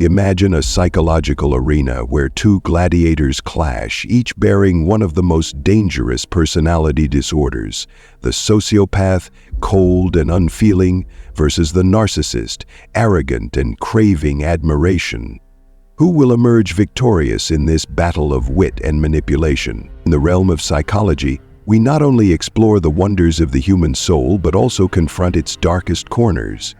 Imagine a psychological arena where two gladiators clash, each bearing one of the most dangerous personality disorders: the sociopath, cold and unfeeling, versus the narcissist, arrogant and craving admiration. Who will emerge victorious in this battle of wit and manipulation? In the realm of psychology, we not only explore the wonders of the human soul but also confront its darkest corners.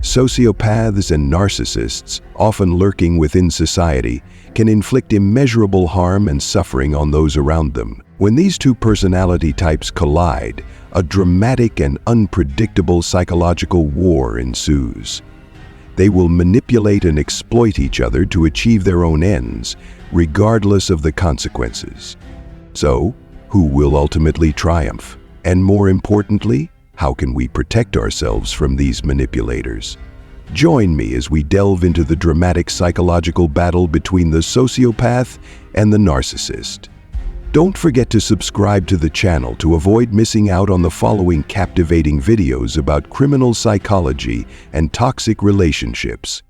Sociopaths and narcissists, often lurking within society, can inflict immeasurable harm and suffering on those around them. When these two personality types collide, a dramatic and unpredictable psychological war ensues. They will manipulate and exploit each other to achieve their own ends, regardless of the consequences. So, who will ultimately triumph? And more importantly, how can we protect ourselves from these manipulators? Join me as we delve into the dramatic psychological battle between the sociopath and the narcissist. Don't forget to subscribe to the channel to avoid missing out on the following captivating videos about criminal psychology and toxic relationships.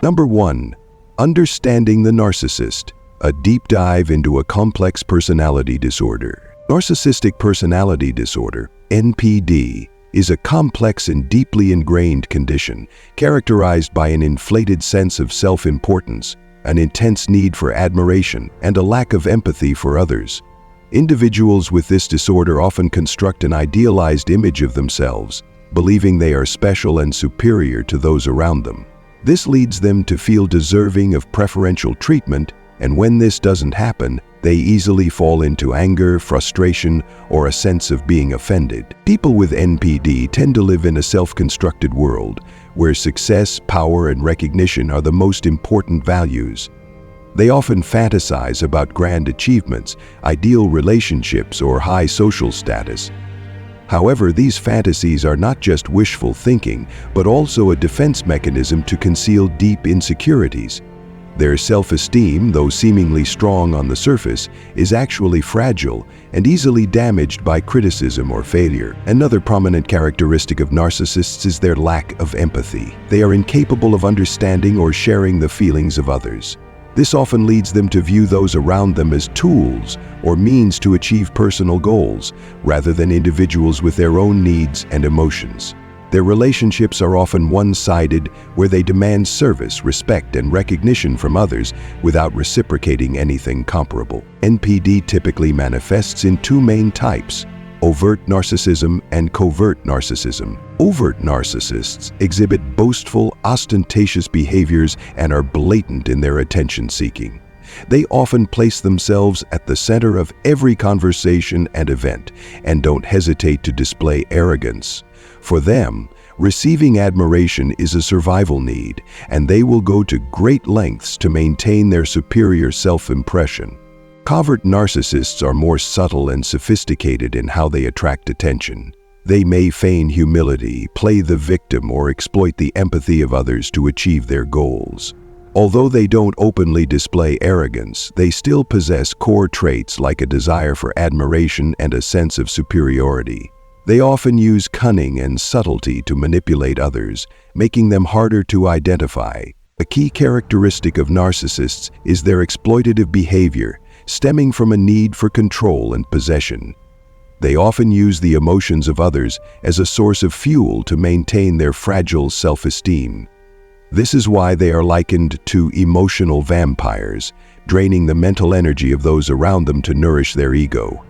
Number 1. Understanding the narcissist, a deep dive into a complex personality disorder. Narcissistic personality disorder, NPD, is a complex and deeply ingrained condition characterized by an inflated sense of self-importance, an intense need for admiration, and a lack of empathy for others. Individuals with this disorder often construct an idealized image of themselves, believing they are special and superior to those around them. This leads them to feel deserving of preferential treatment, and when this doesn't happen, they easily fall into anger, frustration, or a sense of being offended. People with NPD tend to live in a self-constructed world, where success, power, and recognition are the most important values. They often fantasize about grand achievements, ideal relationships, or high social status. However, these fantasies are not just wishful thinking, but also a defense mechanism to conceal deep insecurities. Their self-esteem, though seemingly strong on the surface, is actually fragile and easily damaged by criticism or failure. Another prominent characteristic of narcissists is their lack of empathy. They are incapable of understanding or sharing the feelings of others. This often leads them to view those around them as tools or means to achieve personal goals, rather than individuals with their own needs and emotions. Their relationships are often one-sided, where they demand service, respect, and recognition from others without reciprocating anything comparable. NPD typically manifests in two main types: overt narcissism and covert narcissism. Overt narcissists exhibit boastful, ostentatious behaviors and are blatant in their attention-seeking. They often place themselves at the center of every conversation and event, and don't hesitate to display arrogance. For them, receiving admiration is a survival need, and they will go to great lengths to maintain their superior self-impression. Covert narcissists are more subtle and sophisticated in how they attract attention. They may feign humility, play the victim, or exploit the empathy of others to achieve their goals. Although they don't openly display arrogance, they still possess core traits like a desire for admiration and a sense of superiority. They often use cunning and subtlety to manipulate others, making them harder to identify. A key characteristic of narcissists is their exploitative behavior, stemming from a need for control and possession. They often use the emotions of others as a source of fuel to maintain their fragile self-esteem. This is why they are likened to emotional vampires, draining the mental energy of those around them to nourish their ego.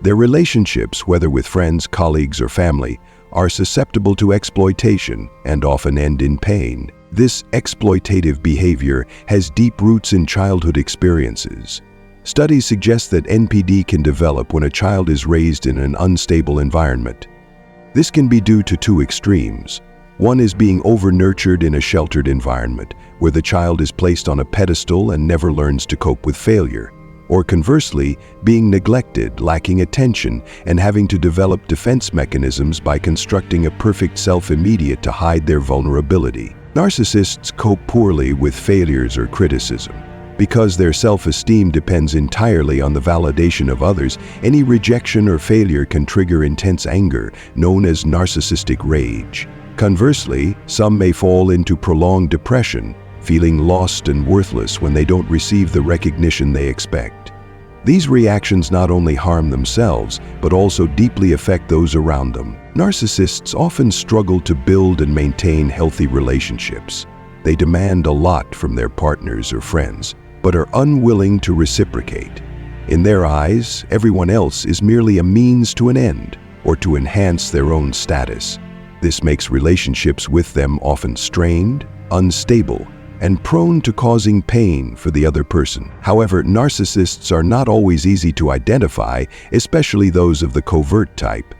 Their relationships, whether with friends, colleagues, or family, are susceptible to exploitation and often end in pain. This exploitative behavior has deep roots in childhood experiences. Studies suggest that NPD can develop when a child is raised in an unstable environment. This can be due to two extremes. One is being over-nurtured in a sheltered environment, where the child is placed on a pedestal and never learns to cope with failure. Or conversely, being neglected, lacking attention, and having to develop defense mechanisms by constructing a perfect self immediate to hide their vulnerability. Narcissists cope poorly with failures or criticism. Because their self-esteem depends entirely on the validation of others, any rejection or failure can trigger intense anger, known as narcissistic rage. Conversely, some may fall into prolonged depression, feeling lost and worthless when they don't receive the recognition they expect. These reactions not only harm themselves, but also deeply affect those around them. Narcissists often struggle to build and maintain healthy relationships. They demand a lot from their partners or friends, but are unwilling to reciprocate. In their eyes, everyone else is merely a means to an end, or to enhance their own status. This makes relationships with them often strained, unstable, and prone to causing pain for the other person. However, narcissists are not always easy to identify, especially those of the covert type.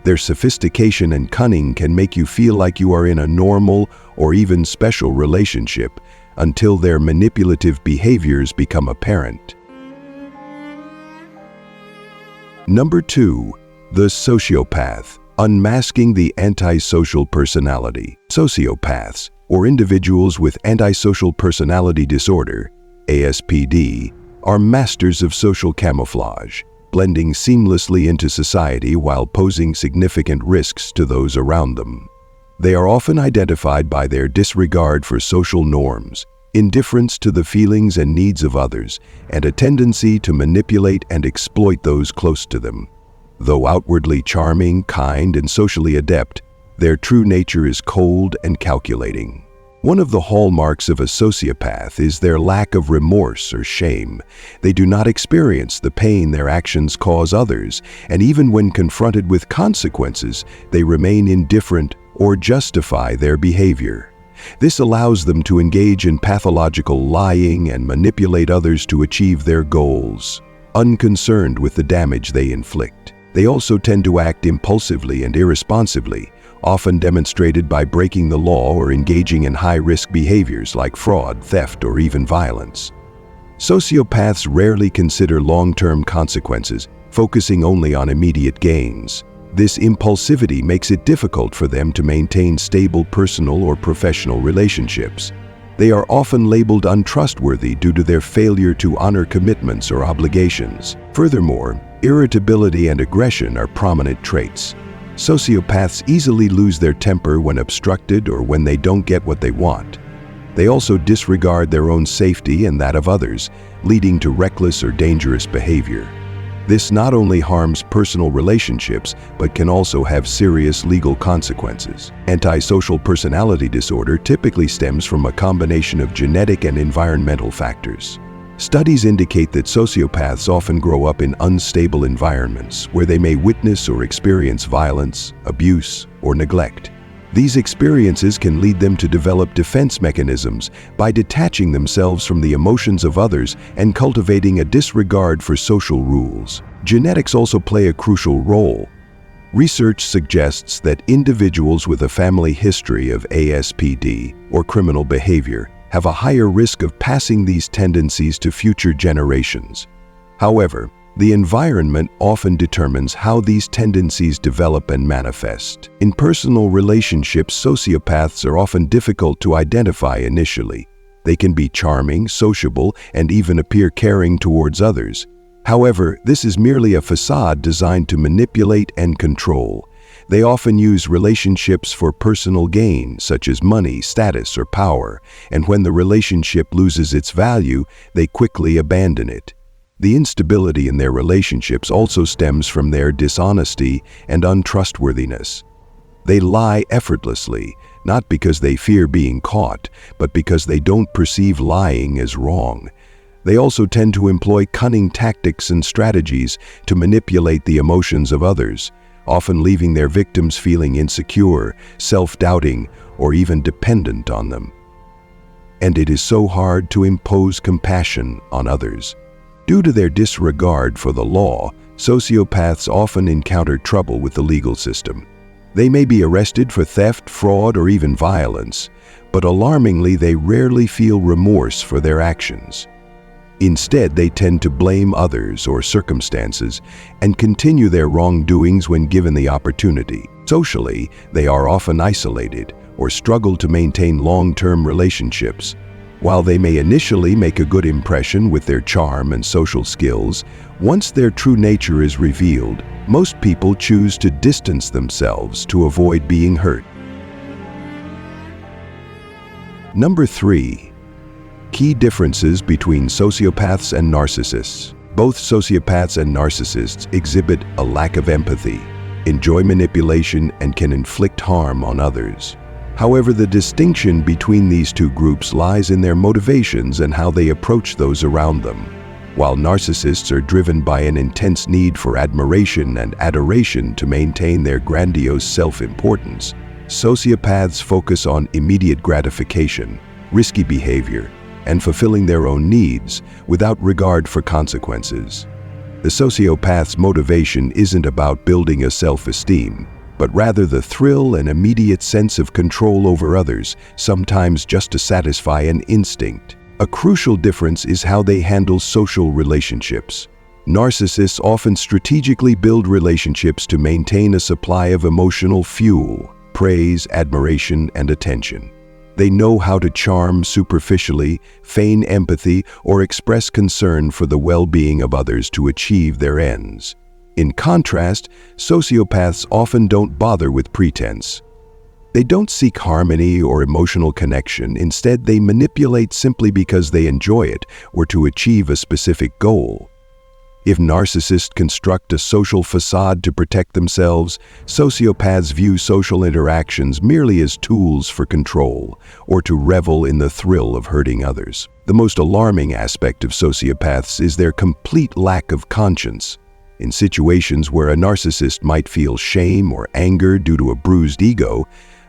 Their sophistication and cunning can make you feel like you are in a normal or even special relationship until their manipulative behaviors become apparent. Number 2. The Sociopath. Unmasking the antisocial personality. Sociopaths, or individuals with antisocial personality disorder, ASPD, are masters of social camouflage, blending seamlessly into society while posing significant risks to those around them. They are often identified by their disregard for social norms, indifference to the feelings and needs of others, and a tendency to manipulate and exploit those close to them. Though outwardly charming, kind, and socially adept, their true nature is cold and calculating. One of the hallmarks of a sociopath is their lack of remorse or shame. They do not experience the pain their actions cause others, and even when confronted with consequences, they remain indifferent or justify their behavior. This allows them to engage in pathological lying and manipulate others to achieve their goals, unconcerned with the damage they inflict. They also tend to act impulsively and irresponsibly, often demonstrated by breaking the law or engaging in high-risk behaviors like fraud, theft, or even violence. Sociopaths rarely consider long-term consequences, focusing only on immediate gains. This impulsivity makes it difficult for them to maintain stable personal or professional relationships. They are often labeled untrustworthy due to their failure to honor commitments or obligations. Furthermore, irritability and aggression are prominent traits. Sociopaths easily lose their temper when obstructed or when they don't get what they want. They also disregard their own safety and that of others, leading to reckless or dangerous behavior. This not only harms personal relationships, but can also have serious legal consequences. Antisocial personality disorder typically stems from a combination of genetic and environmental factors. Studies indicate that sociopaths often grow up in unstable environments where they may witness or experience violence, abuse, or neglect. These experiences can lead them to develop defense mechanisms by detaching themselves from the emotions of others and cultivating a disregard for social rules. Genetics also play a crucial role. Research suggests that individuals with a family history of ASPD or criminal behavior have a higher risk of passing these tendencies to future generations. However, the environment often determines how these tendencies develop and manifest. In personal relationships, sociopaths are often difficult to identify initially. They can be charming, sociable, and even appear caring towards others. However, this is merely a facade designed to manipulate and control. They often use relationships for personal gain, such as money, status, or power, and when the relationship loses its value, they quickly abandon it. The instability in their relationships also stems from their dishonesty and untrustworthiness. They lie effortlessly, not because they fear being caught, but because they don't perceive lying as wrong. They also tend to employ cunning tactics and strategies to manipulate the emotions of others, often leaving their victims feeling insecure, self-doubting, or even dependent on them. And it is so hard to impose compassion on others. Due to their disregard for the law, sociopaths often encounter trouble with the legal system. They may be arrested for theft, fraud, or even violence, but alarmingly, they rarely feel remorse for their actions. Instead, they tend to blame others or circumstances and continue their wrongdoings when given the opportunity. Socially, they are often isolated or struggle to maintain long-term relationships. While they may initially make a good impression with their charm and social skills, once their true nature is revealed, most people choose to distance themselves to avoid being hurt. Number 3. Key differences between sociopaths and narcissists. Both sociopaths and narcissists exhibit a lack of empathy, enjoy manipulation, and can inflict harm on others. However, the distinction between these two groups lies in their motivations and how they approach those around them. While narcissists are driven by an intense need for admiration and adoration to maintain their grandiose self-importance, sociopaths focus on immediate gratification, risky behavior, and fulfilling their own needs without regard for consequences. The sociopath's motivation isn't about building a self-esteem, but rather the thrill and immediate sense of control over others, sometimes just to satisfy an instinct. A crucial difference is how they handle social relationships. Narcissists often strategically build relationships to maintain a supply of emotional fuel, praise, admiration, and attention. They know how to charm superficially, feign empathy, or express concern for the well-being of others to achieve their ends. In contrast, sociopaths often don't bother with pretense. They don't seek harmony or emotional connection. Instead, they manipulate simply because they enjoy it or to achieve a specific goal. If narcissists construct a social facade to protect themselves, sociopaths view social interactions merely as tools for control or to revel in the thrill of hurting others. The most alarming aspect of sociopaths is their complete lack of conscience. In situations where a narcissist might feel shame or anger due to a bruised ego,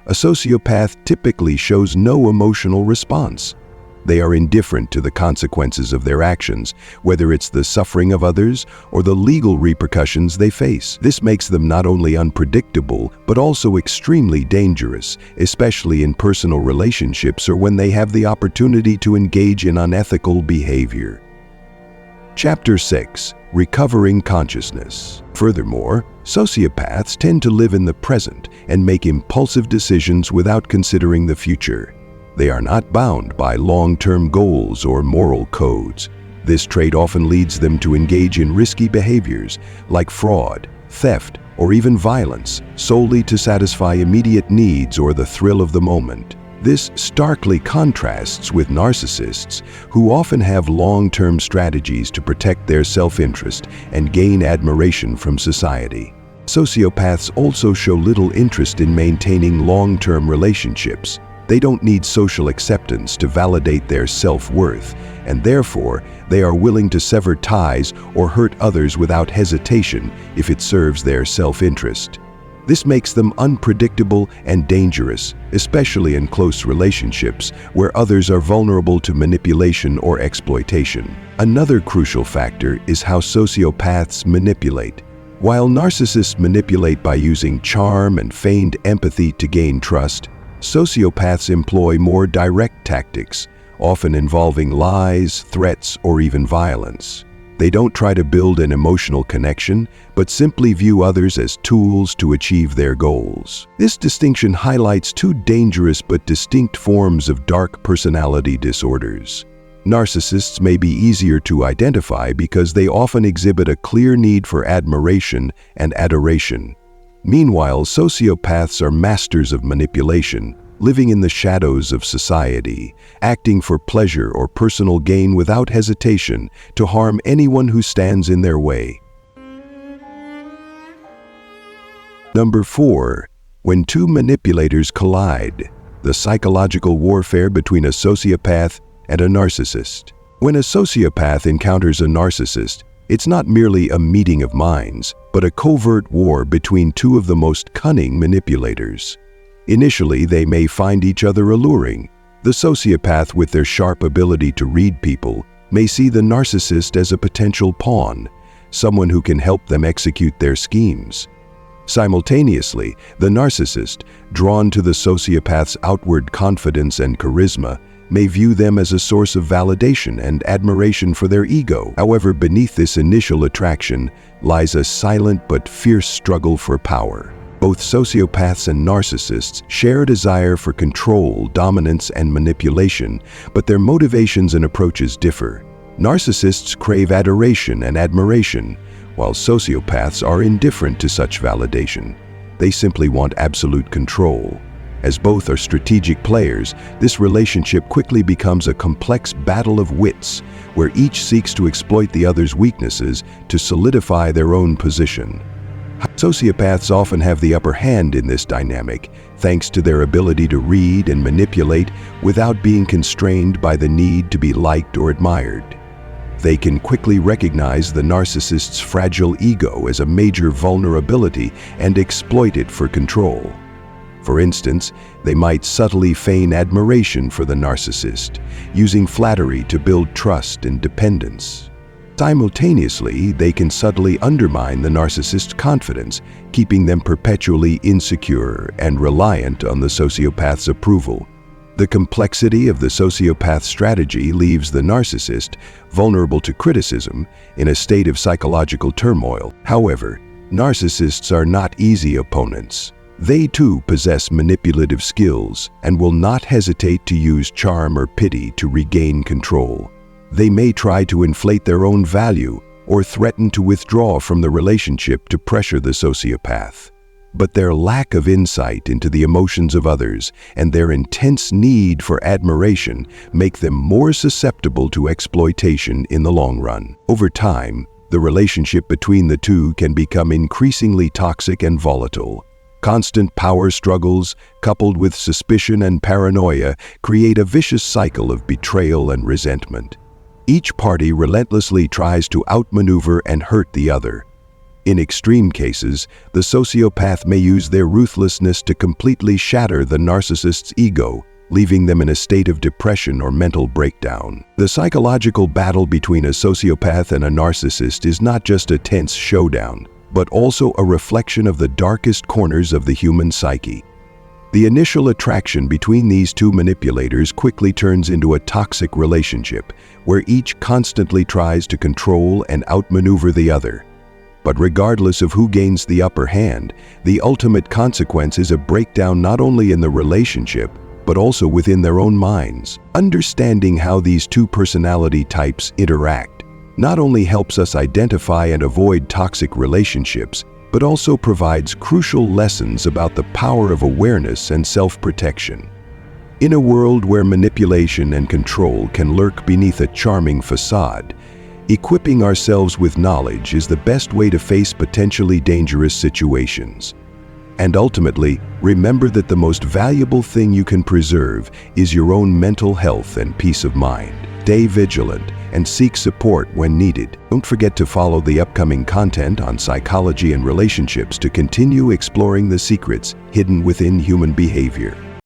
a sociopath typically shows no emotional response. They are indifferent to the consequences of their actions, whether it's the suffering of others or the legal repercussions they face. This makes them not only unpredictable, but also extremely dangerous, especially in personal relationships or when they have the opportunity to engage in unethical behavior. Chapter 6. Recovering consciousness. Furthermore, sociopaths tend to live in the present and make impulsive decisions without considering the future. They are not bound by long-term goals or moral codes. This trait often leads them to engage in risky behaviors like fraud, theft, or even violence, solely to satisfy immediate needs or the thrill of the moment. This starkly contrasts with narcissists, who often have long-term strategies to protect their self-interest and gain admiration from society. Sociopaths also show little interest in maintaining long-term relationships. They don't need social acceptance to validate their self-worth, and therefore, they are willing to sever ties or hurt others without hesitation if it serves their self-interest. This makes them unpredictable and dangerous, especially in close relationships where others are vulnerable to manipulation or exploitation. Another crucial factor is how sociopaths manipulate. While narcissists manipulate by using charm and feigned empathy to gain trust, sociopaths employ more direct tactics, often involving lies, threats, or even violence. They don't try to build an emotional connection, but simply view others as tools to achieve their goals. This distinction highlights two dangerous but distinct forms of dark personality disorders. Narcissists may be easier to identify because they often exhibit a clear need for admiration and adoration. Meanwhile, sociopaths are masters of manipulation, living in the shadows of society, acting for pleasure or personal gain without hesitation to harm anyone who stands in their way. Number 4. When two manipulators collide. The psychological warfare between a sociopath and a narcissist. When a sociopath encounters a narcissist, it's not merely a meeting of minds, but a covert war between two of the most cunning manipulators. Initially, they may find each other alluring. The sociopath, with their sharp ability to read people, may see the narcissist as a potential pawn, someone who can help them execute their schemes. Simultaneously, the narcissist, drawn to the sociopath's outward confidence and charisma, may view them as a source of validation and admiration for their ego. However, beneath this initial attraction lies a silent but fierce struggle for power. Both sociopaths and narcissists share a desire for control, dominance, and manipulation, but their motivations and approaches differ. Narcissists crave adoration and admiration, while sociopaths are indifferent to such validation. They simply want absolute control. As both are strategic players, this relationship quickly becomes a complex battle of wits, where each seeks to exploit the other's weaknesses to solidify their own position. Sociopaths often have the upper hand in this dynamic, thanks to their ability to read and manipulate without being constrained by the need to be liked or admired. They can quickly recognize the narcissist's fragile ego as a major vulnerability and exploit it for control. For instance, they might subtly feign admiration for the narcissist, using flattery to build trust and dependence. Simultaneously, they can subtly undermine the narcissist's confidence, keeping them perpetually insecure and reliant on the sociopath's approval. The complexity of the sociopath strategy leaves the narcissist vulnerable to criticism in a state of psychological turmoil. However, narcissists are not easy opponents. They too possess manipulative skills and will not hesitate to use charm or pity to regain control. They may try to inflate their own value or threaten to withdraw from the relationship to pressure the sociopath. But their lack of insight into the emotions of others and their intense need for admiration make them more susceptible to exploitation in the long run. Over time, the relationship between the two can become increasingly toxic and volatile. Constant power struggles, coupled with suspicion and paranoia, create a vicious cycle of betrayal and resentment. Each party relentlessly tries to outmaneuver and hurt the other. In extreme cases, the sociopath may use their ruthlessness to completely shatter the narcissist's ego, leaving them in a state of depression or mental breakdown. The psychological battle between a sociopath and a narcissist is not just a tense showdown, but also a reflection of the darkest corners of the human psyche. The initial attraction between these two manipulators quickly turns into a toxic relationship, where each constantly tries to control and outmaneuver the other. But regardless of who gains the upper hand, the ultimate consequence is a breakdown not only in the relationship, but also within their own minds. Understanding how these two personality types interact not only helps us identify and avoid toxic relationships, but also provides crucial lessons about the power of awareness and self-protection. In a world where manipulation and control can lurk beneath a charming facade, equipping ourselves with knowledge is the best way to face potentially dangerous situations. And ultimately, remember that the most valuable thing you can preserve is your own mental health and peace of mind. Stay vigilant and seek support when needed. Don't forget to follow the upcoming content on psychology and relationships to continue exploring the secrets hidden within human behavior.